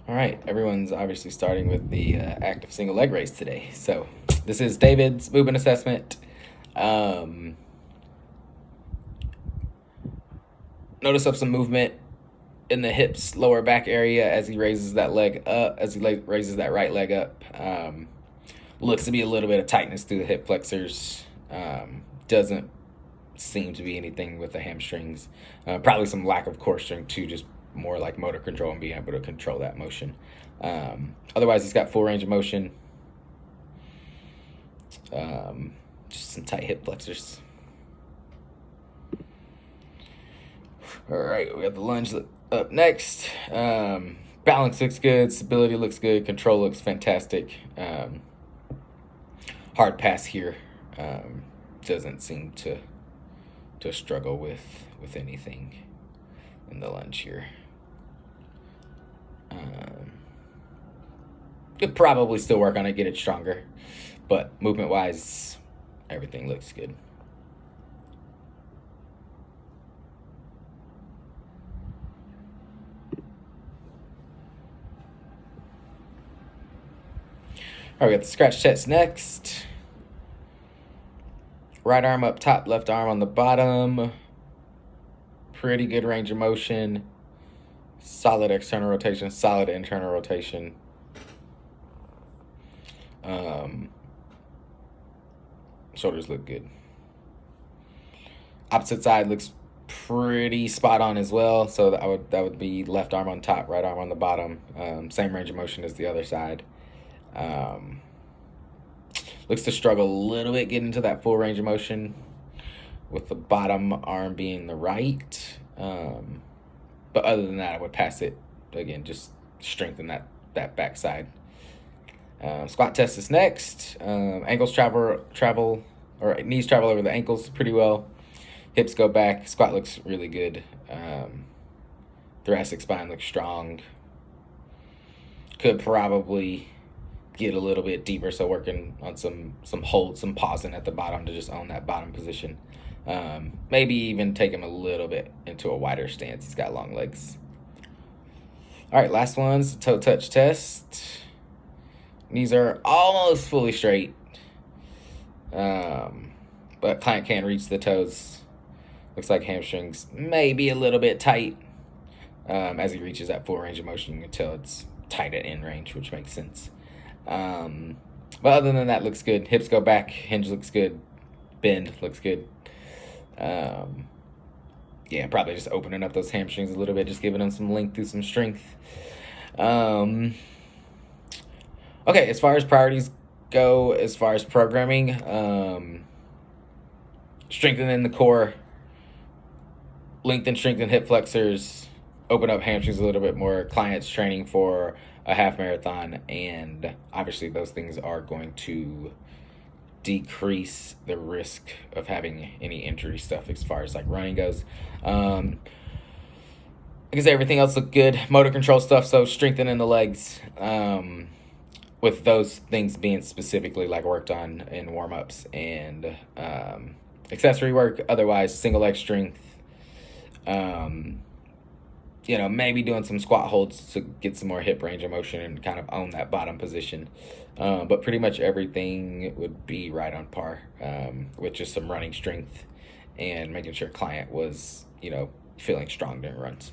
All right, everyone's obviously starting with the active single leg raise today. So this is David's movement assessment. Notice of some movement in the hips, lower back area as he raises that leg up, as he raises that right leg up. Looks to be a little bit of tightness through the hip flexors. Doesn't seem to be anything with the hamstrings. Probably some lack of core strength too, just more like motor control and being able to control that motion. Otherwise, he's got full range of motion. Just some tight hip flexors. All right, we got the lunge up next. Balance looks good. Stability looks good. Control looks fantastic. Hard pass here. Doesn't seem to struggle with anything in the lunge here. Could probably still work on it, get it stronger, but movement wise, everything looks good. All right, we got the scratch chest next. Right arm up top, left arm on the bottom. Pretty good range of motion. Solid external rotation, solid internal rotation. Shoulders look good. Opposite side looks pretty spot on as well. So that would be left arm on top, right arm on the bottom. Same range of motion as the other side. Looks to struggle a little bit getting to that full range of motion with the bottom arm being the right. But other than that, I would pass it. Again, just strengthen that backside. Squat test is next. Ankles travel, or knees travel over the ankles pretty well. Hips go back. Squat looks really good. Thoracic spine looks strong. Could probably get a little bit deeper, so working on some hold, some pausing at the bottom to just own that bottom position. Maybe even take him a little bit into a wider stance. He's got long legs. All right, last one's the toe touch test. Knees are almost fully straight, but client can't reach the toes. Looks like hamstrings may be a little bit tight. As he reaches that full range of motion, you can tell it's tight at end range, which makes sense. But other than that, looks good. Hips go back, hinge looks good, bend looks good. Yeah, probably just opening up those hamstrings a little bit, just giving them some length through some strength. Okay, as far as priorities go, as far as programming, strengthening the core, strengthen hip flexors, open up hamstrings a little bit more. Clients training for a half marathon, and obviously those things are going to decrease the risk of having any injury stuff as far as like running goes. Like I said, everything else looked good. Motor control stuff, so strengthening the legs, with those things being specifically like worked on in warm-ups and accessory work. Otherwise, single leg strength. Maybe doing some squat holds to get some more hip range of motion and kind of own that bottom position. But pretty much everything would be right on par, with just some running strength and making sure client was, feeling strong during runs.